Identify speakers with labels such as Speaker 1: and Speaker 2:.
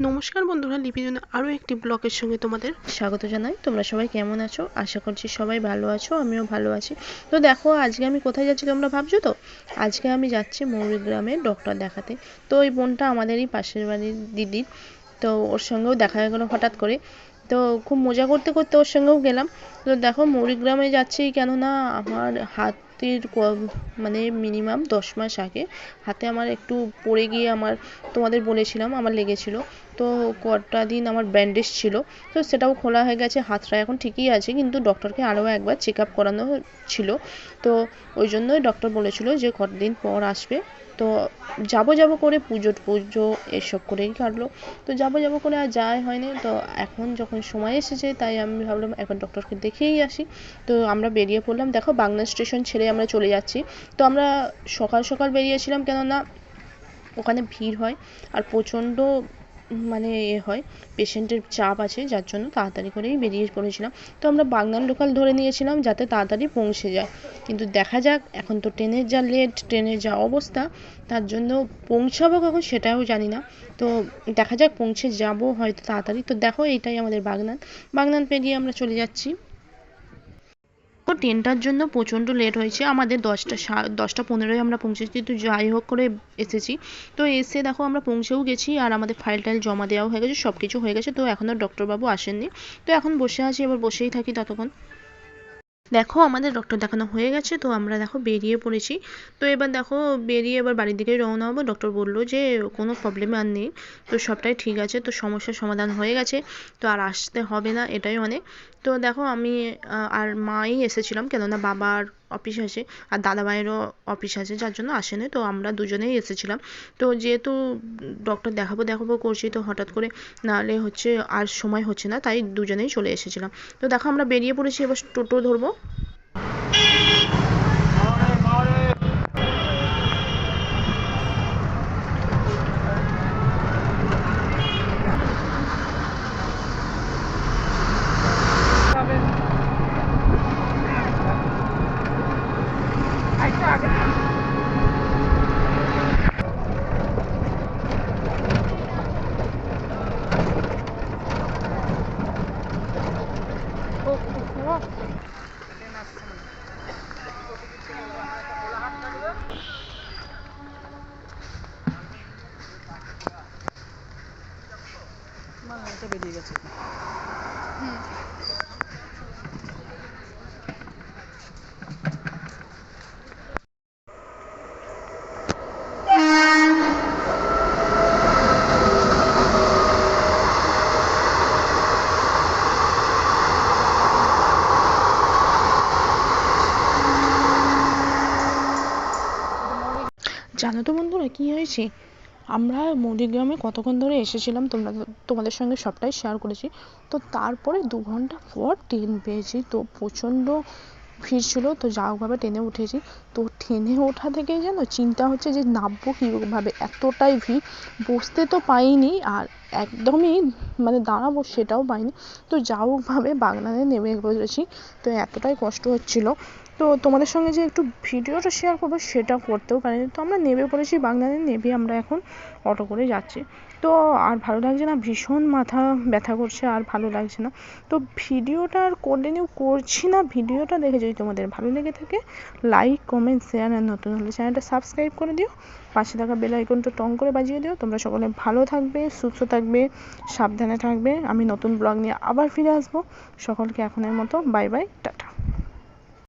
Speaker 1: নমস্কার বন্ধুরা, লিপিজনে আরও একটি ব্লগের সঙ্গে তোমাদের স্বাগত জানাই। তোমরা সবাই কেমন আছো? আশা করছি সবাই ভালো আছো, আমিও ভালো আছি। তো দেখো, আজকে আমি কোথায় যাচ্ছি তোমরা ভাবছো তো? আজকে আমি যাচ্ছি মৌরিগ্রামে ডক্টর দেখাতে। তো ওই বোনটা আমাদেরই পাশের বাড়ির দিদির, তো ওর সঙ্গেও দেখা হয়ে গেলো হঠাৎ করে। তো খুব মজা করতে করতে ওর সঙ্গেও গেলাম। তো দেখো, মৌরিগ্রামে যাচ্ছি কেননা আমার হাতের মানে মিনিমাম 10 মাস আগে হাতে আমার একটু পড়ে গিয়ে তোমাদের বলেছিলাম আমার লেগেছিল। তো কটা দিন আমার ব্যান্ডেজ ছিল, তো সেটাও খোলা হয়ে গেছে। হাতটা এখন ঠিকই আছে, কিন্তু ডক্টরকে আরও একবার চেক আপ করানো ছিল। তো ওই জন্যই ডক্টর বলেছিল যে কতদিন পর আসবে। তো যাব করে পুজো এসব করেই কাটলো। তো যাব করে আর যাওয়াই হয়নি। তো এখন যখন সময় এসেছে, তাই আমি ভাবলাম একবার ডক্টরকে দেখেই আসি। তো আমরা বেরিয়ে পড়লাম। দেখো, বাগনান স্টেশন ছেড়ে আমরা চলে যাচ্ছি। তো আমরা সকাল সকাল বেরিয়েছিলাম, কেননা ওখানে ভিড় হয় আর প্রচণ্ড মানে হয়, পেশেন্টের চাপ আছে, যার জন্য তাড়াতাড়ি করেই বেরিয়ে পড়েছিলাম। তো আমরা বাগনান লোকাল ধরে নিয়েছিলাম যাতে তাড়াতাড়ি পৌঁছে যায়। কিন্তু দেখা যাক, এখন তো ট্রেনের যা লেট, ট্রেনের যা অবস্থা, তার জন্য পৌঁছাবো কখন সেটাও জানি না। তো দেখা যাক, পৌঁছে যাব হয়তো তাড়াতাড়ি। তো দেখো, এইটাই আমাদের বাগনান পেরিয়ে আমরা চলে যাচ্ছি। তো ট্রেনটার জন্য প্রচণ্ড লেট হয়েছে আমাদের। 10টা 15-এ আমরা পৌঁছেছি। তো যাই হোক করে এসেছি। তো এসে দেখো, আমরা পৌঁছেও গেছি আর আমাদের ফাইল টাইল জমা দেওয়াও হয়ে গেছে, সব কিছু হয়ে গেছে। তো এখনও ডক্টরবাবু আসেননি। তো এখন বসে আছি, এবার বসেই থাকি ততক্ষণ। দেখো, আমাদের ডক্টর দেখানো হয়ে গেছে। তো আমরা দেখো বেরিয়ে পড়েছি। তো এবার দেখো, বেরিয়ে এবার বাড়ির দিকে রওনা হবো। ডক্টর বললো যে কোনো প্রবলেম আর নেই, তো সবটাই ঠিক আছে, তো সমস্যার সমাধান হয়ে গেছে, তো আর আসতে হবে না, এটাই অনেক। তো দেখো, আমি আর মাই এসেছিলাম, কেননা বাবার অফিস আছে আর দাদাভাইয়েরও অফিস আছে, যার জন্য আসেনি। তো আমরা দুজনেই এসেছিলাম। তো যেহেতু ডক্টর দেখাবো করছি, তো হঠাৎ করে নাহলে হচ্ছে আর সময় হচ্ছে না, তাই দুজনেই চলে এসেছিলাম। তো দেখো, আমরা বেরিয়ে পড়েছি, এবার টোটো ধরবো। বেরিয়ে গেছে। জানো তো বন্ধুরা, কি হয়েছে? আমরা মৌরিগ্রামে কতক্ষণ ধরে এসেছিলাম, তোমাদের সঙ্গে সবটাই শেয়ার করেছি। তো তারপরে 2 ঘন্টা পর ট্রেন পেয়েছি। তো প্রচণ্ড ভিড় ছিল, তো যা হোকভাবে ট্রেনে উঠেছি। তো ট্রেনে ওঠা থেকেই যেন চিন্তা হচ্ছে যে নামবো কীভাবে, এতটাই ভিড়। বসতে তো পাইনি, আর একদমই মানে দাঁড়াবো সেটাও পাইনি। তো যা হোকভাবে বাগনানে নেমে পড়েছি। তো এতটাই কষ্ট হচ্ছিল, তো তোমাদের সঙ্গে যে একটু ভিডিওটা শেয়ার করবো সেটা করতেও পারিনি। তো আমরা নেমে পড়েছি বাগনানে, নেমে আমরা এখন অটো করে যাচ্ছি। তো আর ভালো লাগছে না, ভীষণ মাথা ব্যথা করছে, আর ভালো লাগছে না। তো ভিডিওটা আর কন্টিনিউ করছি না। ভিডিওটা দেখে যদি তোমাদের ভালো লেগে থাকে, লাইক কমেন্ট শেয়ার, আর নতুন হলে চ্যানেলটা সাবস্ক্রাইব করে দিও। পাশে থাকা বেল আইকনটা টং করে বাজিয়ে দিও। তোমরা সকলে ভালো থাকবে, সুস্থ থাকবে, সাবধানে থাকবে। আমি নতুন ব্লগ নিয়ে আবার ফিরে আসবো। সকলকে এখনের মতো বাই বাই, টাটা।